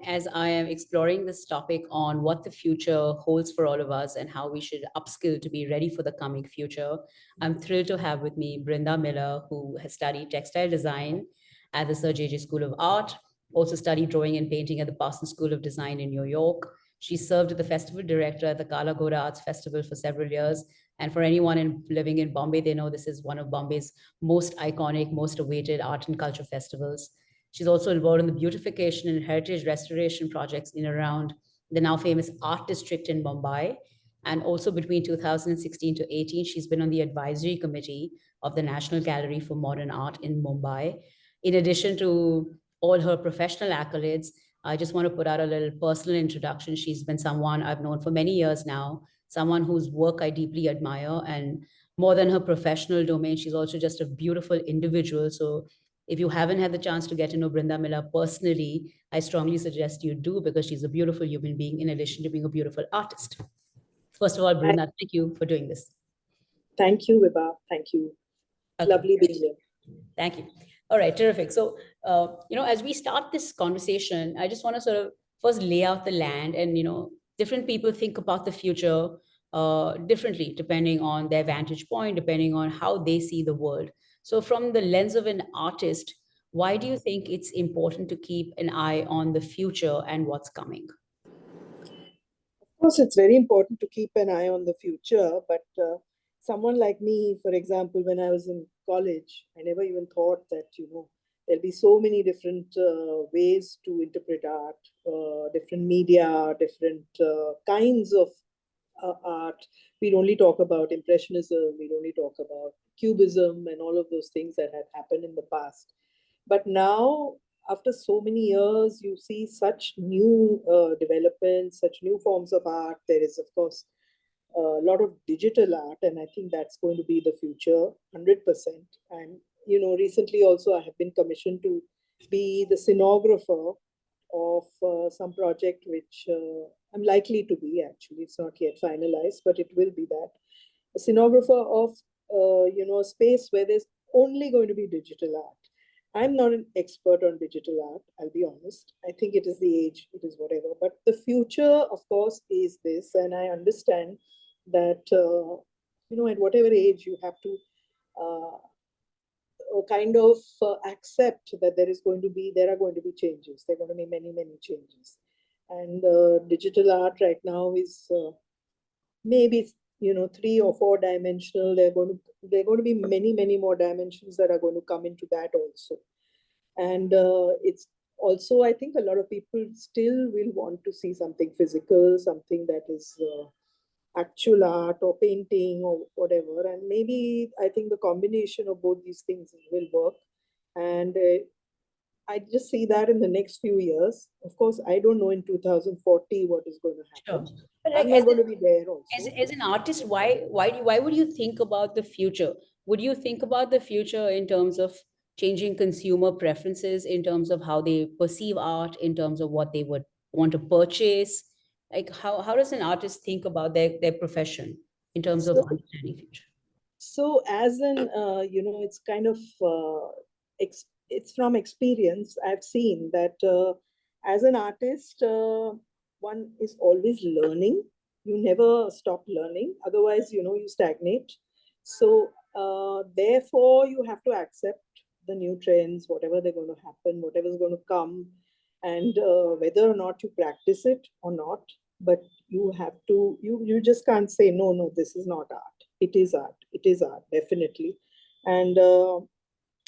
as I am exploring this topic on what the future holds for all of us and how we should upskill to be ready for the coming future, I'm thrilled to have with me Brinda Miller, who has studied textile design at the Sir J.J. School of Art, also studied drawing and painting at the Parsons School of Design in New York. She served as the festival director at the Ghoda Arts Festival for several years. And for anyone living in Bombay, they know this is one of Bombay's most iconic, most awaited art and culture festivals. She's also involved in the beautification and heritage restoration projects in around the now famous art district in Mumbai. And also between 2016 to 18, she's been on the advisory committee of the National Gallery for Modern Art in Mumbai. In addition to all her professional accolades, I just want to put out a little personal introduction. She's been someone I've known for many years now, someone whose work I deeply admire. And more than her professional domain, she's also just a beautiful individual. So if you haven't had the chance to get to know Brinda Miller personally, I strongly suggest you do, because she's a beautiful human being in addition to being a beautiful artist. First of all, Brinda, thank you for doing this. Thank you, Vibha. Thank you. Okay. Lovely being here. Thank you. All right, terrific. So, as we start this conversation, I just want to sort of first lay out the land, and, different people think about the future differently, depending on their vantage point, depending on how they see the world. So from the lens of an artist, why do you think it's important to keep an eye on the future and what's coming? Of course, it's very important to keep an eye on the future, but someone like me, for example, when I was in college, I never even thought that, there'll be so many different ways to interpret art, different media, different kinds of art. We'd only talk about Impressionism, we'd only talk about Cubism and all of those things that had happened in the past. But now, after so many years, you see such new developments, such new forms of art. There is, of course, a lot of digital art, and I think that's going to be the future, 100%. And, recently also I have been commissioned to be the scenographer of some project which I'm likely to be, actually. It's not yet finalized, but it will be that. A scenographer of, a space where there's only going to be digital art. I'm not an expert on digital art, I'll be honest. I think it is the age, it is whatever. But the future, of course, is this. And I understand that, at whatever age you have to kind of accept that there are going to be changes. There are going to be many, many changes. And digital art right now is maybe 3 or 4 dimensional. There are going to be many, many more dimensions that are going to come into that also. And it's also, I think a lot of people still will want to see something physical, something that is actual art or painting or whatever. And maybe I think the combination of both these things will work. And I just see that in the next few years. Of course, I don't know in 2040 what is going to happen. Sure. But I'm not going to be there also. As an artist, why would you think about the future? Would you think about the future in terms of changing consumer preferences, in terms of how they perceive art, in terms of what they would want to purchase? Like how does an artist think about their profession in terms of understanding future? So as an, it's kind of, it's from experience. I've seen that as an artist, one is always learning. You never stop learning. Otherwise, you stagnate. So therefore, you have to accept the new trends, whatever they're going to happen, whatever's going to come, and whether or not you practice it or not. But you have to, you just can't say, no, this is not art. It is art. It is art, definitely. And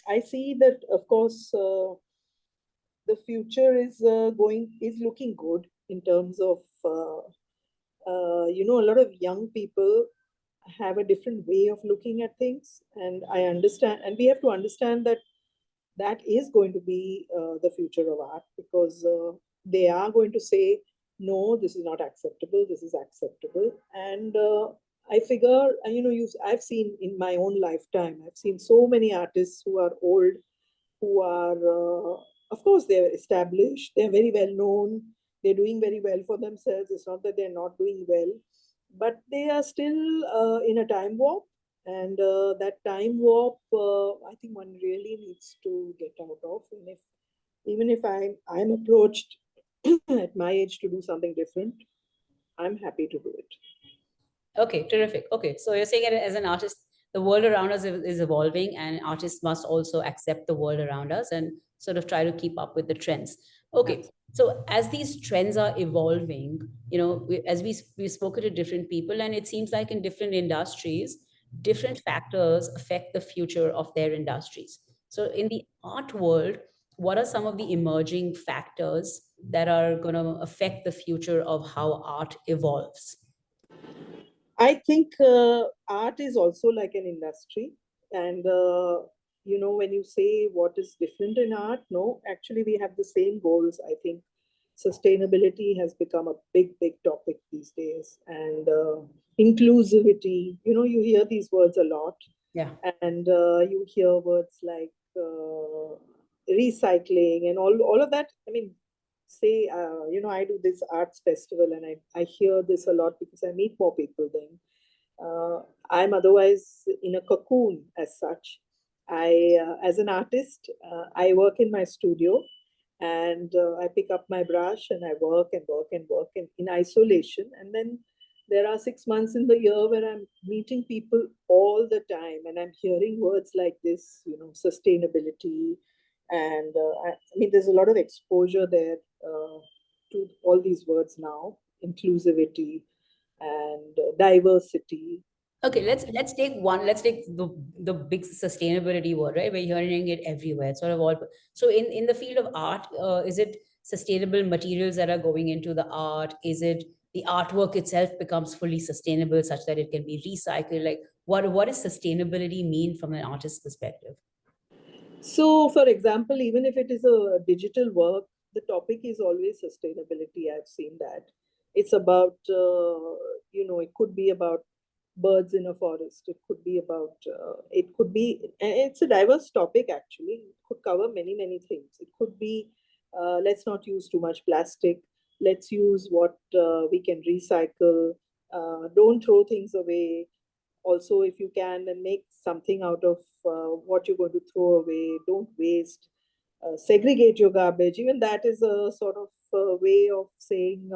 I see that, of course, the future is looking good in terms of, a lot of young people have a different way of looking at things. And I understand, and we have to understand that that is going to be the future of art, because they are going to say, no, this is not acceptable, this is acceptable. And I figure, I've seen in my own lifetime, I've seen so many artists who are old, who are, of course, they're established, they're very well known, they're doing very well for themselves. It's not that they're not doing well, but they are still in a time warp. And that time warp, I think one really needs to get out of. And even if I'm approached at my age to do something different, I'm happy to do it. Okay, terrific. Okay, so you're saying that as an artist, the world around us is evolving, and artists must also accept the world around us and sort of try to keep up with the trends. Okay, so as these trends are evolving, as we've spoken to different people, and it seems like in different industries, different factors affect the future of their industries. So in the art world, what are some of the emerging factors that are going to affect the future of how art evolves? I think art is also like an industry. And, when you say what is different in art, no, actually, we have the same goals. I think sustainability has become a big, big topic these days. And inclusivity, you hear these words a lot. Yeah. And you hear words like recycling and all of that. I mean, say, I do this arts festival, and I hear this a lot because I meet more people then. I'm otherwise in a cocoon as such. As an artist, I work in my studio, and I pick up my brush and I work and work and work in isolation. And then there are 6 months in the year where I'm meeting people all the time, and I'm hearing words like this, sustainability. And I mean, there's a lot of exposure there to all these words now, inclusivity and diversity. Okay, let's take the big sustainability word, right? We're hearing it everywhere. It's sort of all. So in the field of art, is it sustainable materials that are going into the art? Is it the artwork itself becomes fully sustainable such that it can be recycled? Like what does sustainability mean from an artist's perspective? So, for example, even if it is a digital work, the topic is always sustainability. I've seen that. It's about, it could be about birds in a forest. It could be about, and it's a diverse topic actually. It could cover many, many things. It could be, let's not use too much plastic. Let's use what we can recycle. Don't throw things away. Also, if you can, then make something out of what you're going to throw away. Don't waste. Segregate your garbage. Even that is a sort of way of saying,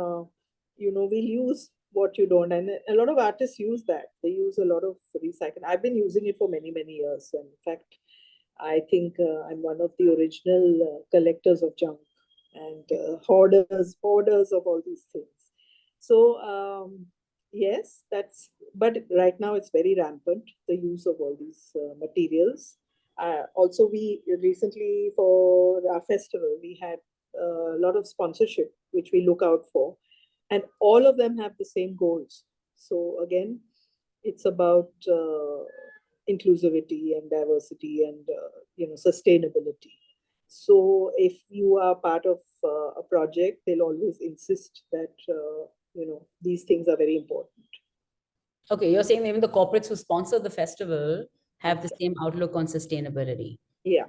we'll use what you don't. And a lot of artists use that. They use a lot of recycling. I've been using it for many, many years. And in fact, I think I'm one of the original collectors of junk and hoarders of all these things. So yes, but right now it's very rampant, the use of all these materials. Also, we recently for our festival we had a lot of sponsorship which we look out for, and all of them have the same goals. So again, it's about inclusivity and diversity and sustainability. So if you are part of a project, they'll always insist that these things are very important. Okay, you're saying even the corporates who sponsor the festival have the Yeah, same outlook on sustainability, yeah,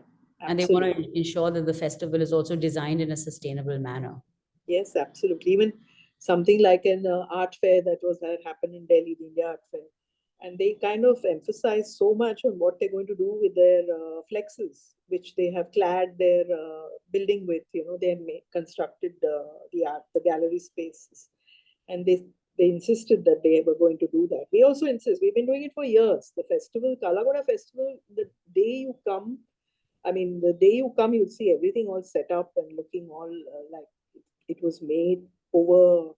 and they want absolutely. to ensure that the festival is also designed in a sustainable manner. Yes, absolutely. Even something like an art fair that happened in Delhi, the India Art Fair, and they kind of emphasize so much on what they're going to do with their flexes, which they have clad their building with. They have constructed the gallery spaces, and they insisted that they were going to do that. We also insist. We've been doing it for years. The festival, Kalagoda Festival, the day you come, I mean, the day you come, you'll see everything all set up and looking all like it was made over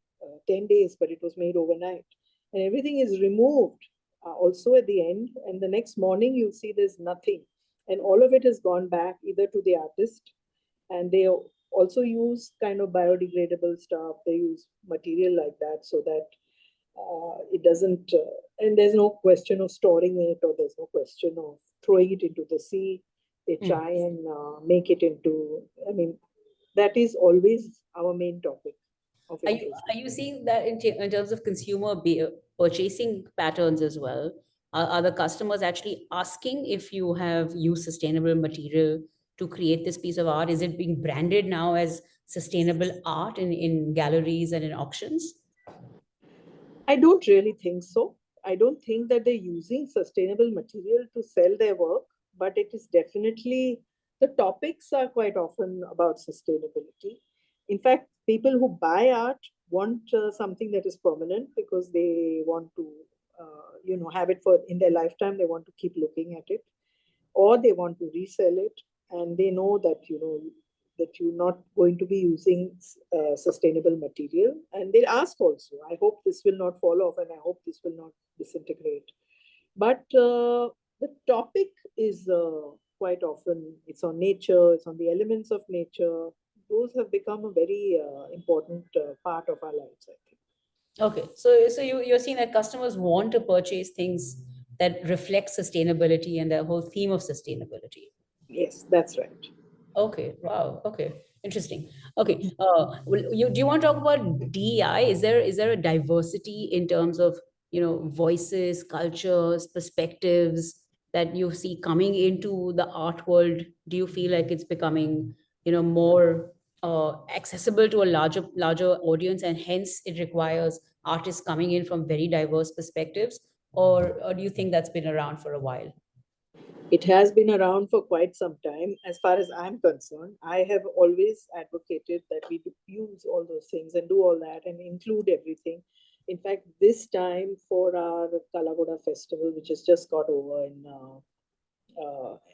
10 days, but it was made overnight. And everything is removed also at the end. And the next morning, you'll see there's nothing. And all of it has gone back either to the artist, and they also use kind of biodegradable stuff. They use material like that so that it doesn't, and there's no question of storing it, or there's no question of throwing it into the sea. They Hmm. try and make it into, I mean, that is always our main topic of Are you interest. are you seeing that in terms of consumer purchasing patterns as well? Are the customers actually asking if you have used sustainable material to create this piece of art? Is it being branded now as sustainable art in galleries and in auctions? I don't really think so. I don't think that they're using sustainable material to sell their work, but it is definitely, the topics are quite often about sustainability. In fact, people who buy art want something that is permanent because they want to, have it for in their lifetime. They want to keep looking at it, or they want to resell it, and they know that that you're not going to be using sustainable material, and they ask also, I hope this will not fall off, and I hope this will not disintegrate. But the topic is quite often, it's on nature, it's on the elements of nature. Those have become a very important part of our lives, I think. Okay, so you're seeing that customers want to purchase things that reflect sustainability and the whole theme of sustainability. Yes, that's right. Okay, wow. Okay, interesting. Okay, do you want to talk about DEI? Is there a diversity in terms of voices, cultures, perspectives that you see coming into the art world? Do you feel like it's becoming more accessible to a larger audience, and hence it requires artists coming in from very diverse perspectives, or do you think that's been around for a while? It has been around for quite some time. As far as I'm concerned, I have always advocated that we use all those things and do all that and include everything. In fact, this time for our Kalagoda festival, which has just got over in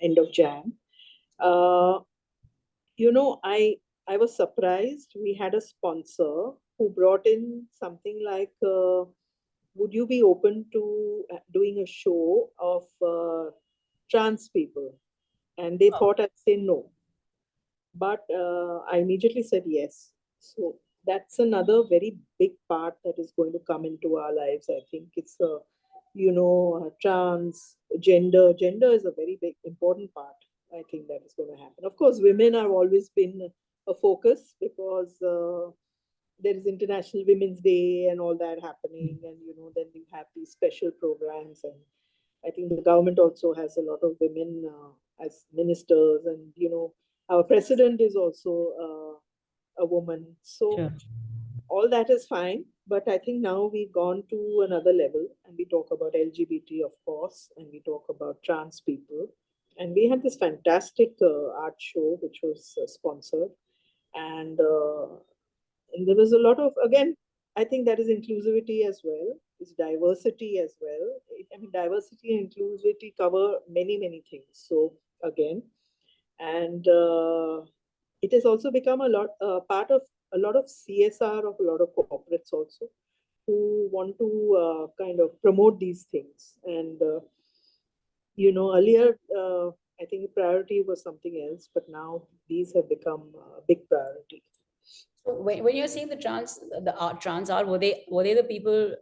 end of Jan, uh, I was surprised. We had a sponsor who brought in something like, would you be open to doing a show of trans people? And they thought I'd say no, but I immediately said yes. So that's another very big part that is going to come into our lives. I think it's trans gender is a very big important part. I think that is going to happen. Of course, women have always been a focus because there is International Women's Day and all that happening, and then you have these special programs, and I think the government also has a lot of women as ministers, and our president is also a woman. So Sure. all that is fine, but I think now we've gone to another level, and we talk about LGBT, of course, and we talk about trans people, and we had this fantastic art show which was sponsored, and there was a lot of, again, I think that is inclusivity as well, it's diversity as well. I mean, diversity and inclusivity cover many things. So again, and it has also become a lot part of a lot of CSR of a lot of corporates also, who want to kind of promote these things. And earlier, I think priority was something else, but now these have become a big priority. So when you're seeing the art, trans art, were they the people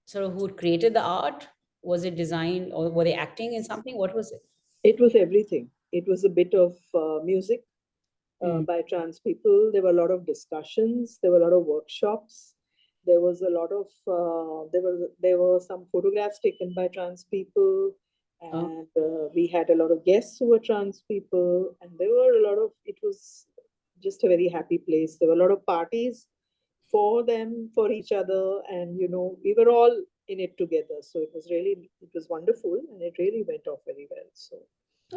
sort of who created the art? Was it designed, or were they acting in something? What was it? It was everything. It was a bit of music Mm. by trans people. There were a lot of discussions. There were a lot of workshops. There was a lot of there were some photographs taken by trans people, Oh, and we had a lot of guests who were trans people, and there were a lot of. It was just a very happy place. There were a lot of parties for them, for each other, and we were all in it together. So it was wonderful, and it really went off very well. So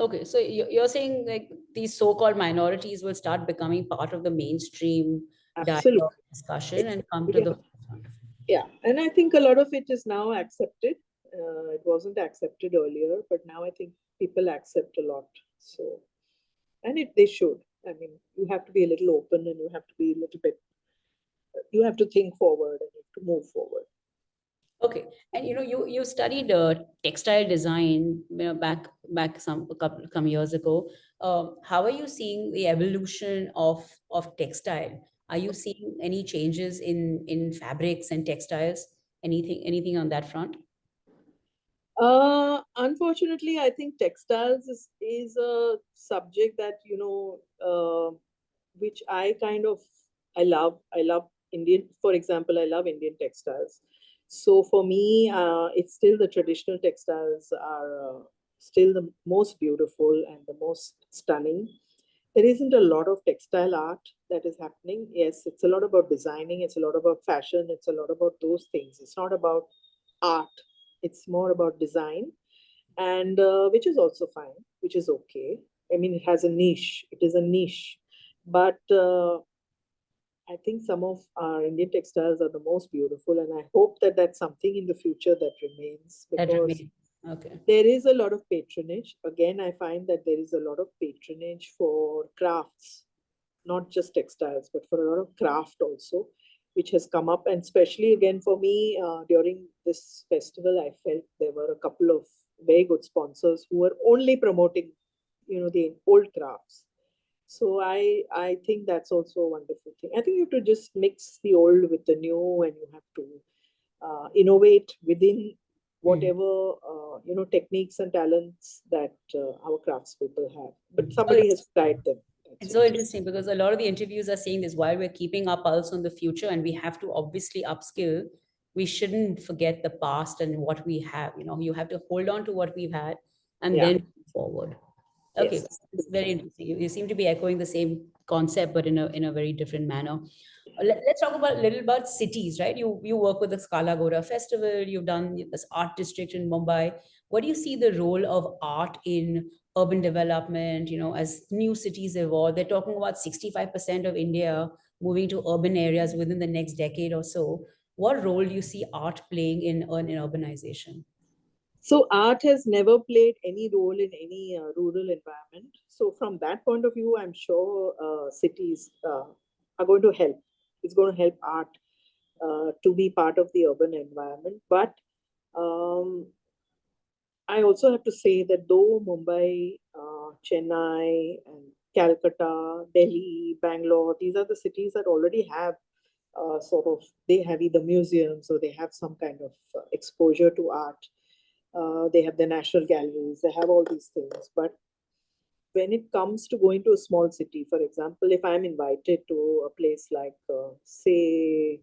okay. So you're saying like these so-called minorities will start becoming part of the mainstream dialogue absolutely. discussion and come to the Yeah, forefront. yeah, and I think a lot of it is now accepted. It wasn't accepted earlier, but now I think people accept a lot. So, and they should. I mean, you have to be a little open, and you have to be a little bit. You have to think forward, and you have to move forward. Okay, and you studied textile design, back some years ago. How are you seeing the evolution of textile? Are you seeing any changes in fabrics and textiles? Anything on that front? Unfortunately, I think textiles is a subject that which I kind of I love. I love Indian, for example, I love Indian textiles. So for me, it's still the traditional textiles are still the most beautiful and the most stunning. There isn't a lot of textile art that is happening. Yes, it's a lot about designing. It's a lot about fashion. It's a lot about those things. It's not about art. It's more about design, and which is also fine, which is okay. I mean, it has a niche. It is a niche, but I think some of our Indian textiles are the most beautiful, and I hope that that's something in the future that remains, That because remains. Okay. there is a lot of patronage. Again, I find that there is a lot of patronage for crafts, not just textiles, but for a lot of craft also, which has come up. And especially again for me, during this festival, I felt there were a couple of very good sponsors who were only promoting, the old crafts. So I think that's also a wonderful thing. I think you have to just mix the old with the new, and you have to innovate within Hmm. whatever techniques and talents that our craftspeople have. But Oh, somebody has tried them. That's it's so it. interesting because a lot of the interviews are saying this while we're keeping our pulse on the future and we have to obviously upskill, we shouldn't forget the past and what we have. You have to hold on to what we've had and Yeah. then move forward. Okay, Yes. it's very interesting. You seem to be echoing the same concept, but in a very different manner. Let's talk about a little about cities, right? You work with the Scala Ghoda Festival. You've done this art district in Mumbai. What do you see the role of art in urban development? As new cities evolve, they're talking about 65% of India moving to urban areas within the next decade or so. What role do you see art playing in urbanization? So art has never played any role in any rural environment. So from that point of view, I'm sure cities are going to help. It's going to help art to be part of the urban environment. But um, I also have to say that though Mumbai, Chennai, and Calcutta, Delhi, Bangalore, these are the cities that already have they have either museums or they have some kind of exposure to art. They have the national galleries, they have all these things. But when it comes to going to a small city, for example, if I'm invited to a place like, say,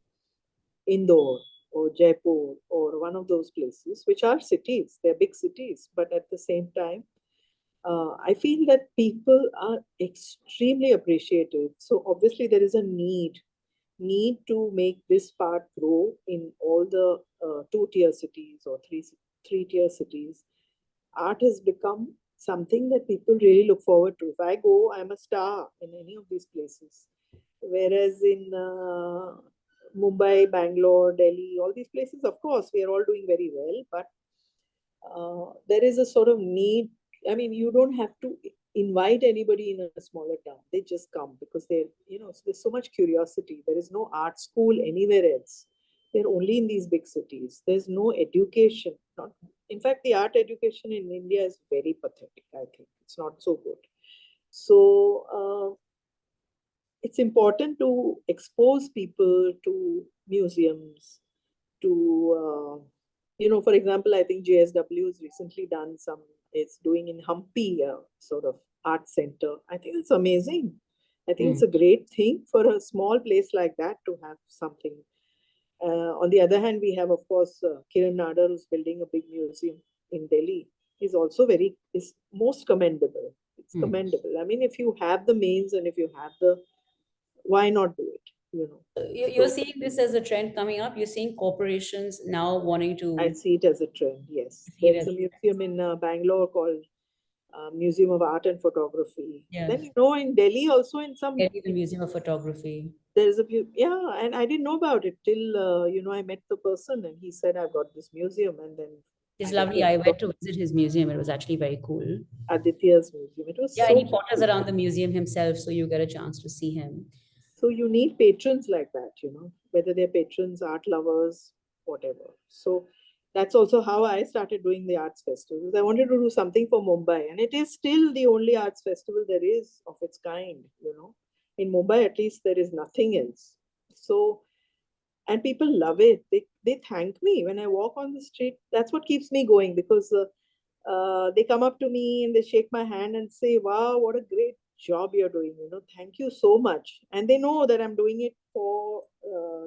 Indore or Jaipur or one of those places, which are cities, they're big cities, but at the same time, I feel that people are extremely appreciative. So obviously there is a need to make this part grow in all the two-tier cities or three-tier cities. Art has become something that people really look forward to. If I go, I'm a star in any of these places. Whereas in Mumbai, Bangalore, Delhi, all these places, of course, we are all doing very well, but there is a sort of need. I mean, you don't have to invite anybody in a smaller town. They just come because there's so much curiosity. There is no art school anywhere else. They're only in these big cities. There's no education. Not, in fact, the art education in India is very pathetic. I think it's not so good. So it's important to expose people to museums, to for example, I think JSW has recently done some, it's doing in Hampi sort of art center. I think it's amazing. I think Hmm. it's a great thing for a small place like that to have something. On the other hand, we have, of course, Kiran Nadar, who's building a big museum in Delhi. Is most commendable. It's Hmm. commendable. I mean, if you have the means and if you have why not do it? You're So seeing this as a trend coming up. You're seeing corporations now wanting I to see it as a trend. Yes, see there it is as a museum in Bangalore called Museum of Art and Photography. Then yes, in Delhi also Delhi, the Museum of Photography. there is yeah, and I didn't know about it till I met the person and he said I've got this museum, and then It's I went lovely. to I went to visit his museum. It was actually very cool. Aditya's museum. It was Yeah, and he so potters beautiful. around the museum himself, so you get a chance to see him. So you need patrons like that, whether they're patrons, art lovers, whatever. So that's also how I started doing the arts festivals. I wanted to do something for Mumbai, and it is still the only arts festival there is of its kind. In Mumbai, at least, there is nothing else. So, and people love it. They thank me when I walk on the street. That's what keeps me going, because they come up to me and they shake my hand and say, "Wow, what a great job you're doing! Thank you so much." And they know that I'm doing it for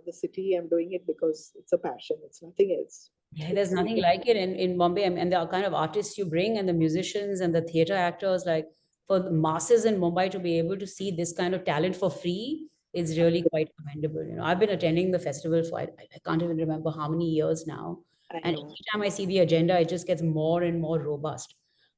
the city. I'm doing it because it's a passion. It's nothing else. Yeah, there's It's nothing like it in Bombay. And the kind of artists you bring and the musicians and the theater actors, like for the masses in Mumbai to be able to see this kind of talent for free is really quite commendable. I've been attending the festival for I can't even remember how many years now. I And know. every time I see the agenda, it just gets more and more robust.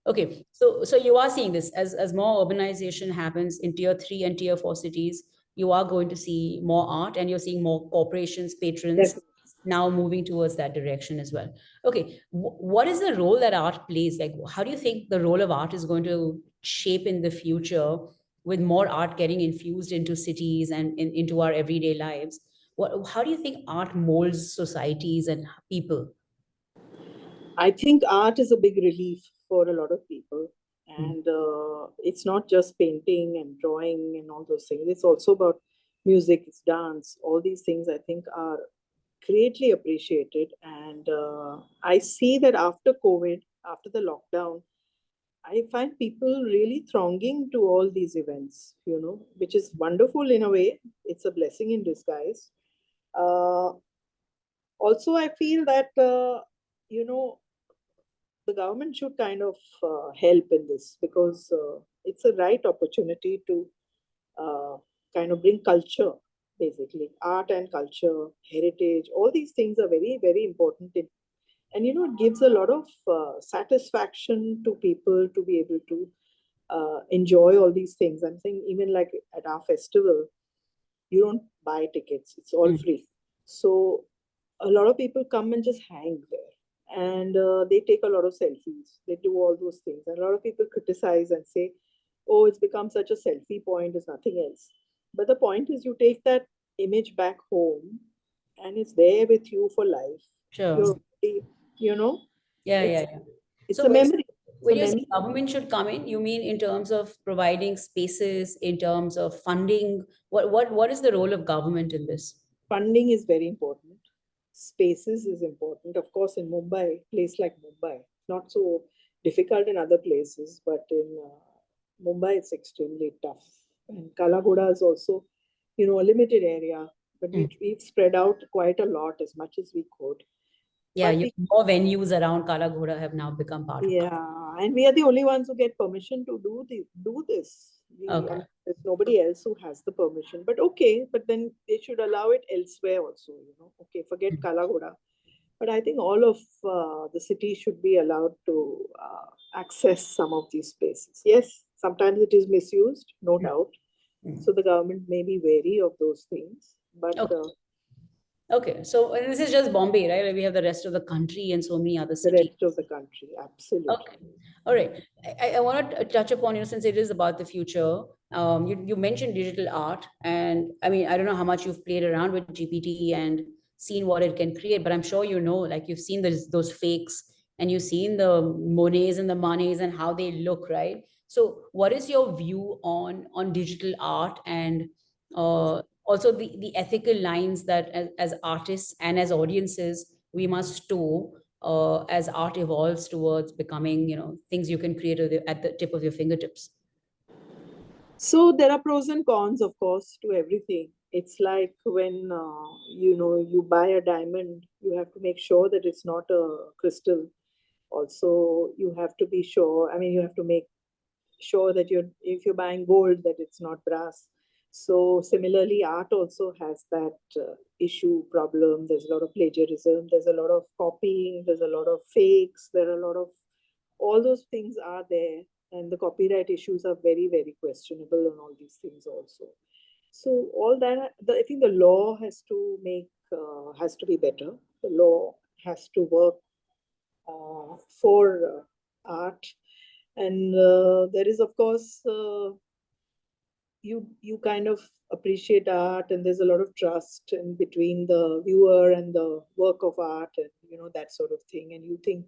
Okay, so you are seeing this as more urbanization happens in tier 3 and tier 4 cities. you are going to see more art, and you're seeing more corporations, patrons Definitely. now moving towards that direction as well. Okay, what is the role that art plays? Like, how do you think the role of art is going to shape in the future with more art getting infused into cities and into our everyday lives? How do you think art molds societies and people? I think art is a big relief for a lot of people. Mm, And it's not just painting and drawing and all those things. It's also about music, it's dance. All these things I think are greatly appreciated. And I see that after COVID, after the lockdown, I find people really thronging to all these events, which is wonderful in a way. It's a blessing in disguise. Uh, Also, I feel that, the government should kind of help in this, because it's a right opportunity to uh, kind of bring culture, basically art and culture, heritage. All these things are very, very important, and it gives a lot of satisfaction to people to be able to enjoy all these things. I'm saying, even like at our festival, you don't buy tickets, it's all mm, free. So a lot of people come and just hang there, and they take a lot of selfies, they do all those things, and a lot of people criticize and say, oh, it's become such a selfie point, there's nothing else. But the point is, you take that image back home, and it's there with you for life. sure. You're you know Yeah, yeah, it's yeah. it's So a memory. It's a when you say memory. government should come in, you mean in terms of providing spaces, in terms of funding? What is the role of government in this? Funding is very important. Spaces is important. Of course, in Mumbai, place like Mumbai, not so difficult in other places, but in Mumbai, it's extremely tough. And Kalagoda is also, a limited area, but Mm. we've spread out quite a lot as much as we could. Yeah, But we more venues around Kala Ghoda have now become part of. Yeah, and we are the only ones who get permission to do this. I Okay. mean, there's nobody else who has the permission. But okay, but then they should allow it elsewhere also. Okay, forget Mm. Kalagoda. But I think all of the city should be allowed to access some of these spaces. Yes, sometimes it is misused, no doubt. Mm. So the government may be wary of those things. But Okay. Okay. So and this is just Bombay, right? Like we have the rest of the country and so many other the cities. rest of the country, Okay. absolutely. All right. I want to touch upon, since it is about the future. You mentioned digital art, and I mean, I don't know how much you've played around with GPT and seen what it can create, but I'm sure like you've seen those fakes, and you've seen the Monets and the Manets and how they look, right? So, what is your view on digital art, and also the ethical lines that as artists and as audiences we must toe as art evolves towards becoming, things you can create at the tip of your fingertips. So there are pros and cons, of course, to everything. It's like when you buy a diamond, you have to make sure that it's not a crystal. Also, you have to be sure. I mean, you have to make sure that if you're buying gold, that it's not brass. So similarly, art also has that issue problem. There's a lot of plagiarism. There's a lot of copying. There's a lot of fakes. There are a lot of all those things are there, and the copyright issues are very, very questionable on all these things also. So all that, I think the law has to be better. The law has to work for art, and there is, of course, you kind of appreciate art, and there's a lot of trust in between the viewer and the work of art, and that sort of thing. And you think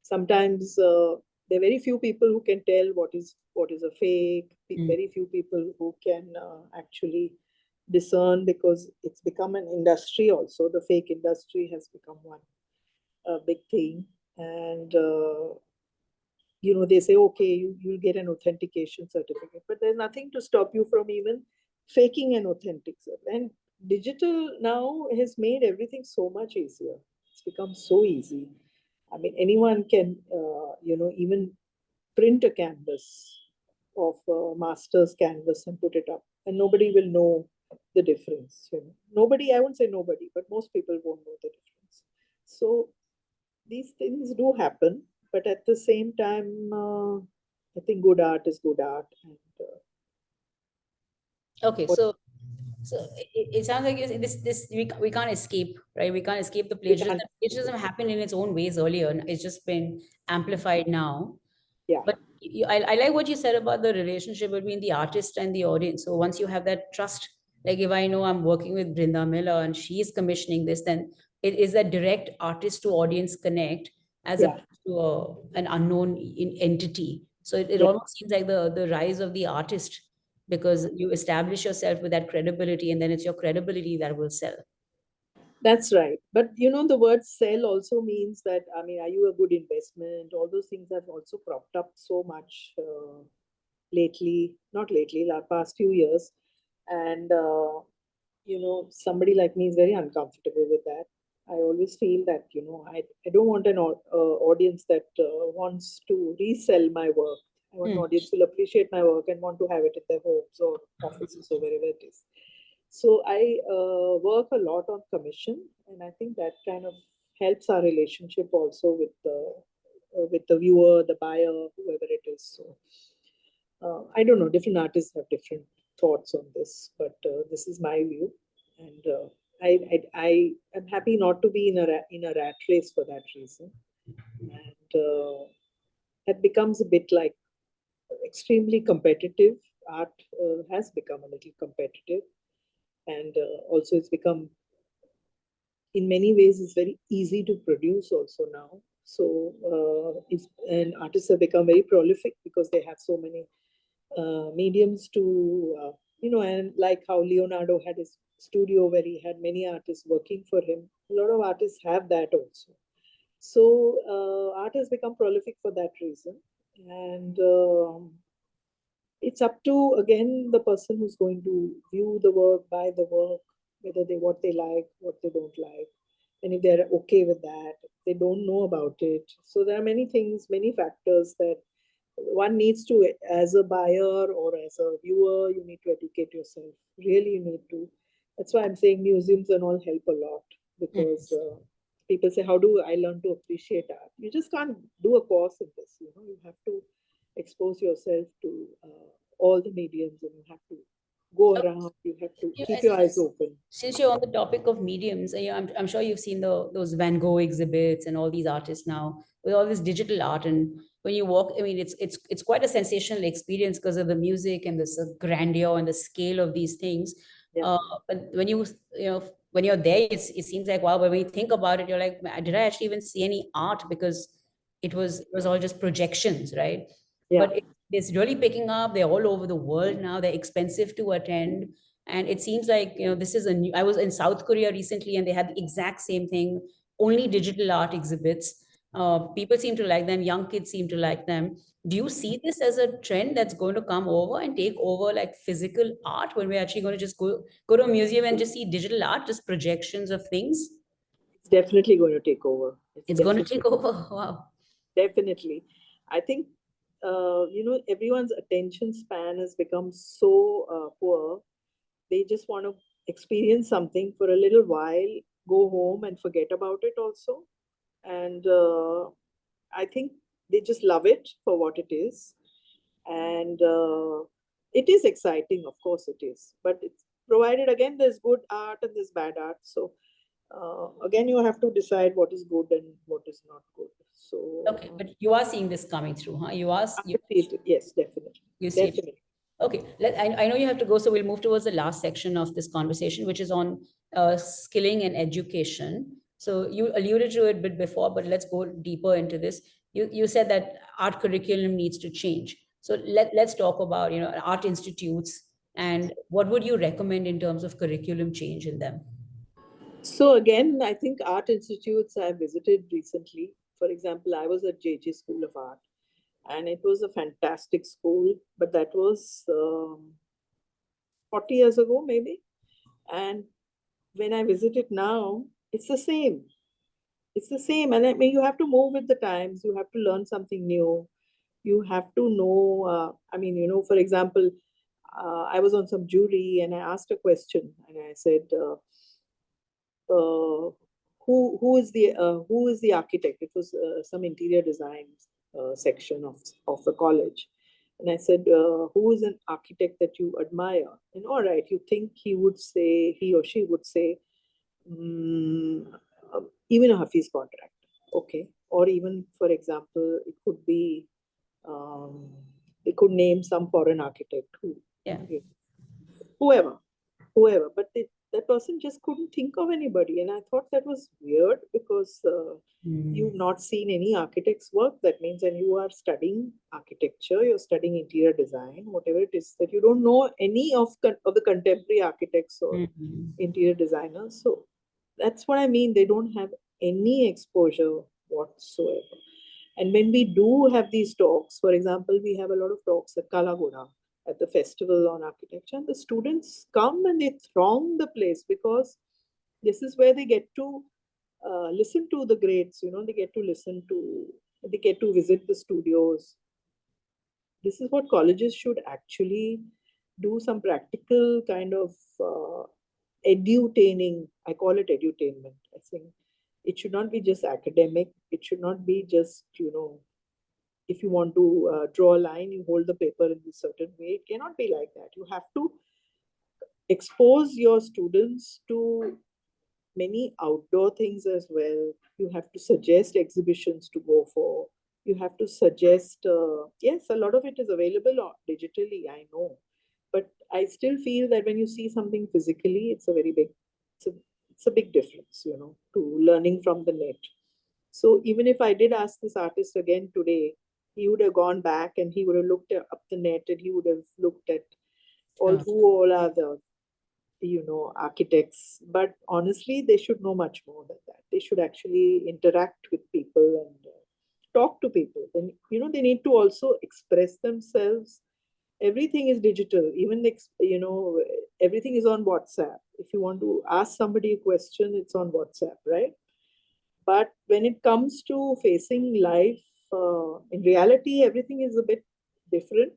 sometimes there are very few people who can tell what is a fake. Mm. Very few people who can actually discern, because it's become an industry also. The fake industry has become one big thing. And they say, okay, you'll get an authentication certificate, but there's nothing to stop you from even faking an authentic certificate. And digital now has made everything so much easier. It's become so easy. I mean, anyone can even print a canvas of a master's canvas and put it up, and nobody will know the difference. Nobody, I won't say nobody, but most people won't know the difference. So these things do happen, but at the same time, I think good art is good art. And Okay, what so So it sounds like we can't escape, right? We can't escape the We plagiarism. can't. Plagiarism happened in its own ways earlier, and it's just been amplified now. Yeah, But I like what you said about the relationship between the artist and the audience. So once you have that trust, like if I know I'm working with Brinda Miller and she's commissioning this, then it is a direct artist to audience connect as yeah, opposed to an unknown entity. So it yeah. almost seems like the rise of the artist, because you establish yourself with that credibility, and then it's your credibility that will sell. That's right. But the word sell also means that, I mean, are you a good investment? All those things have also cropped up so much lately, not lately, la past few years. And, somebody like me is very uncomfortable with that. I always feel that, I don't want an audience that wants to resell my work. I want an Hmm. audience who will appreciate my work and want to have it in their homes or offices or wherever it is. So I work a lot on commission, and I think that kind of helps our relationship also with the viewer, the buyer, whoever it is. So I don't know. Different artists have different thoughts on this, but this is my view, and I am happy not to be in a rat race for that reason, and that becomes a bit like extremely competitive. Art has become a little competitive, and also it's become in many ways it's very easy to produce also now. So it's and artists have become very prolific because they have so many mediums to and like how Leonardo had his studio where he had many artists working for him. A lot of artists have that also. So art has become prolific for that reason, and it's up to again the person who's going to view the work, buy the work, whether they what they like, what they don't like, and if they're okay with that, they don't know about it. So there are many things, many factors that one needs to, as a buyer or as a viewer, you need to educate yourself. Really, you need to. That's why I'm saying museums and all help a lot, because people say, how do I learn to appreciate art? You just can't do a course in this. You have to expose yourself to all the mediums, and you have to go around. You have to You keep know, your eyes open. since you're on the topic of mediums, I'm sure you've seen those Van Gogh exhibits and all these artists now with all this digital art. And when you walk, I mean, it's quite a sensational experience because of the music and the grandeur and the scale of these things. Yeah, Uh, but when when you're there, it seems like wow. But when you think about it, you're like, did I actually even see any art? Because it was all just projections, right? yeah, But it's really picking up. They're all over the world now. They're expensive to attend, and it seems like this is a new. I was in South Korea recently, and they had the exact same thing, only digital art exhibits. People seem to like them, young kids seem to like them. Do you see this as a trend that's going to come over and take over like physical art, when we're actually going to just go to a museum and just see digital art, just projections of things? it's definitely going to take over. It's It's going to definitely take over. Wow. Definitely. I think, everyone's attention span has become so poor. They just want to experience something for a little while, go home and forget about it also. And I think they just love it for what it is. And it is exciting, of course it is. But it's provided, again, there's good art and there's bad art. So again, you have to decide what is good and what is not good. So Okay, but you are seeing this coming through, huh? I see it. Yes, definitely. You see it. Definitely. Okay, I know you have to go, so we'll move towards the last section of this conversation, which is on skilling and education. So you alluded to it a bit before, but let's go deeper into this. You said that art curriculum needs to change. So let's talk about art institutes, and what would you recommend in terms of curriculum change in them? So again, I think art institutes I visited recently. For example, I was at JJ School of Art, and it was a fantastic school. But that was 40 years ago, maybe. And when I visit it now, it's the same. It's the same. And I mean, you have to move with the times. You have to learn something new. You have to know. I mean, for example, I was on some jury and I asked a question and I said, uh, who is the architect? It was some interior design section of the college, And I said, who is an architect that you admire? And all right, you think he or she would say, mm, even a Hafiz contractor. Okay. Or even, for example, it could be, um, they could name some foreign architect who, Yeah. whoever, whoever. But that person just couldn't think of anybody. And I thought that was weird because you've not seen any architect's work. That means, and you are studying architecture, you're studying interior design, whatever it is, that you don't know any of the contemporary architects or interior designers. So that's what I mean. They don't have any exposure whatsoever. And when we do have these talks, for example, we have a lot of talks at Kalagoda at the festival on architecture, and the students come and they throng the place because this is where they get to listen to the greats. They get to they get to visit the studios. This is what colleges should actually do, some practical kind of edutaining. I call it edutainment. I think it should not be just academic. It should not be just, if you want to draw a line, you hold the paper in a certain way. It cannot be like that. You have to expose your students to many outdoor things as well. You have to suggest exhibitions to go for. You have to suggest, yes, a lot of it is available digitally, I know. But I still feel that when you see something physically, it's a big difference, to learning from the net. So even if I did ask this artist again today, he would have gone back and he would have looked up the net and he would have looked at who all are the architects. But honestly, they should know much more than that. They should actually interact with people and talk to people. And they need to also express themselves. Everything is digital. Even everything is on WhatsApp. If you want to ask somebody a question, it's on WhatsApp, right? But when it comes to facing life, in reality, everything is a bit different.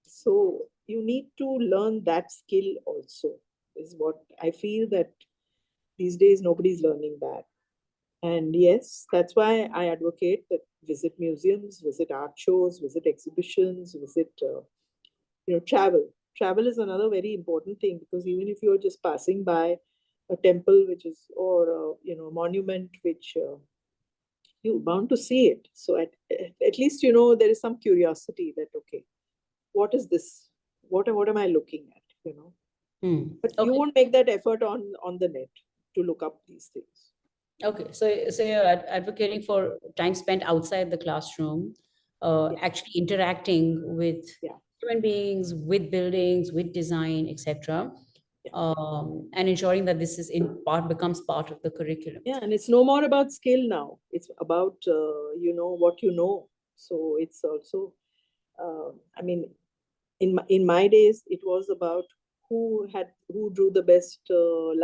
So you need to learn that skill also, is what I feel, that these days nobody's learning that. And yes, that's why I advocate that visit museums, visit art shows, visit exhibitions, visit, travel. Travel is another very important thing, because even if you're just passing by a temple, which is, or monument, which you're bound to see it. So at least, there is some curiosity that, okay, what is this? What am I looking at? But you Okay. won't make that effort on the net to look up these things. Okay, so you're advocating for time spent outside the classroom, Yeah. actually interacting with Yeah. human beings, with buildings, with design, etc., Yeah. and ensuring that this is in part becomes part of the curriculum. Yeah, and it's no more about skill now. It's about what you know. So it's also, I mean, in my days, it was about who drew the best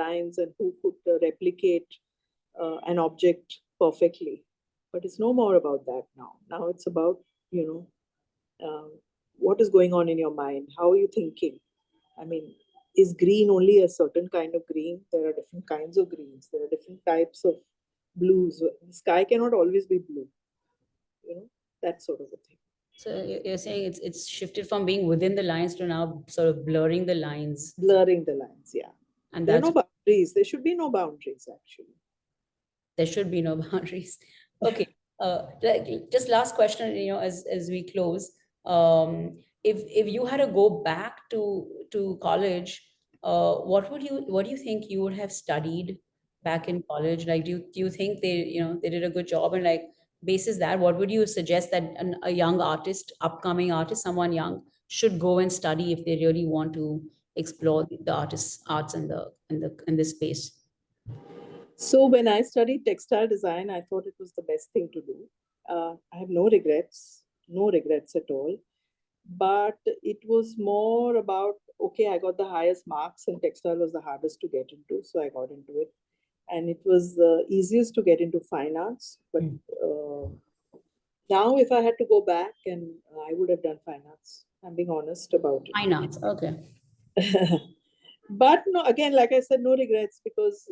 lines and who could replicate an object perfectly. But it's no more about that now. Now it's about, what is going on in your mind? How are you thinking? I mean, is green only a certain kind of green? There are different kinds of greens. There are different types of blues. The sky cannot always be blue. That sort of a thing. So you're saying it's shifted from being within the lines to now sort of blurring the lines, Blurring the lines, yeah. and There are that's no boundaries. There should be no boundaries, actually. there should be no boundaries. Okay. Just last question, as we close. If you had to go back to college, what do you think you would have studied back in college? Like, do you think they did a good job, and like basis that, what would you suggest that a young artist, upcoming artist, someone young should go and study if they really want to explore the arts in this space? So when I studied textile design, I thought it was the best thing to do. I have no regrets at all. But it was more about, okay, I got the highest marks, and textile was the hardest to get into, so I got into it. And it was the easiest to get into fine arts. But uh, now, if I had to go back, and I would have done fine arts. I'm being honest about Fine arts. Okay. it. But no, again, like I said, no regrets, because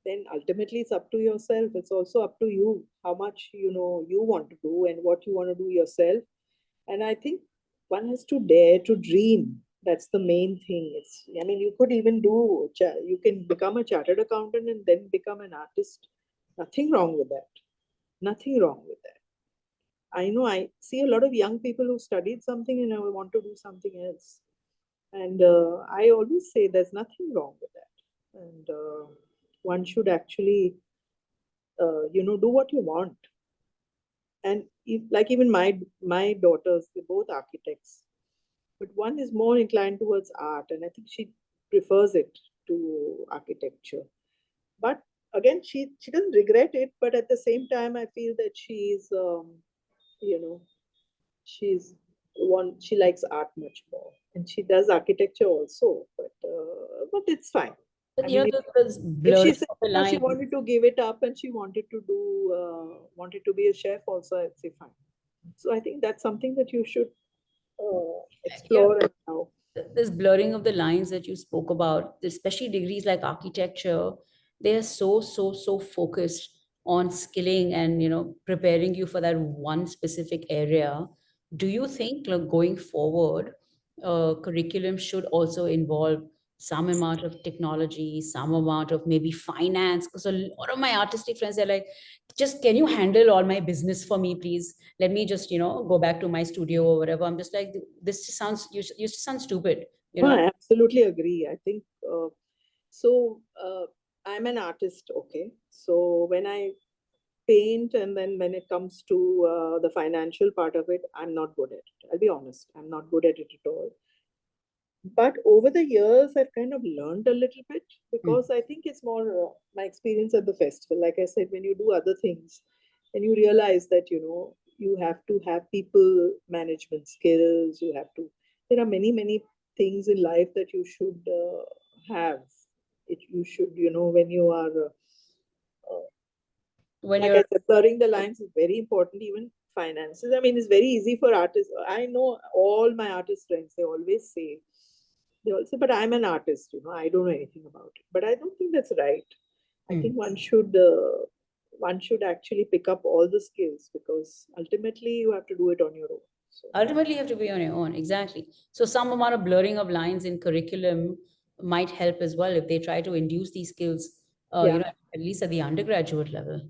then ultimately it's up to yourself. It's also up to you how much you want to do and what you want to do yourself. And I think one has to dare to dream. That's the main thing. I mean, you could even you can become a chartered accountant and then become an artist. Nothing wrong with that. Nothing wrong with that. I know I see a lot of young people who studied something and now want to do something else. And I always say there's nothing wrong with that. And one should actually, do what you want. And like even my daughters, they're both architects, but one is more inclined towards art, and I think she prefers it to architecture. But again, she doesn't regret it, but at the same time, I feel that you know, she's she likes art much more, and she does architecture also. But it's fine. I But mean, there's if she blurring said of the no, she line. wanted to give it up and she wanted to wanted to be a chef also, I'd say fine. So I think that's something that you should Yeah, explore and now. this blurring of the lines that you spoke about, especially degrees like architecture, they are so focused on skilling and preparing you for that one specific area. Do you think, like, going forward, curriculum should also involve some amount of technology, some amount of maybe finance? Because a lot of my artistic friends are like, just can you handle all my business for me, please? Let me just go back to my studio or whatever. I'm just like, this just sounds, you just sound stupid, you No, know. I absolutely agree. I think so. I'm an artist, okay. So when I paint, and then when it comes to the financial part of it, I'm not good at it. I'll be honest, I'm not good at it at all. But over the years, I've kind of learned a little bit, Mm. because I think it's more my experience at the festival. Like I said, when you do other things, and you realize that you have to have people management skills. You have to. There are many things in life that you should have. You should, when you are uh, When like you're I said, blurring the lines is very important. Even finances. I mean, it's very easy for artists. I know all my artist friends. They all say, but I'm an artist. I don't know anything about it. But I don't think that's right. I Mm. think one should actually pick up all the skills, because ultimately you have to do it on your own. So ultimately you have to be on your own, exactly. So some amount of blurring of lines in curriculum might help as well if they try to induce these skills, yeah, at least at the undergraduate level.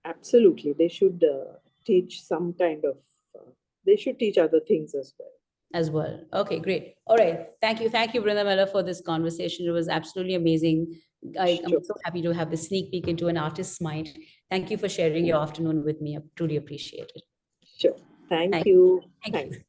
absolutely. They should teach some kind of. They should teach other things as well. As well. Okay, great. All right. Thank you, Brinda Miller, for this conversation. It was absolutely amazing. I'm Sure, so happy to have the sneak peek into an artist's mind. Thank you for sharing your afternoon with me. I truly appreciate it. sure. Thank Thank, you. thank you. Thanks.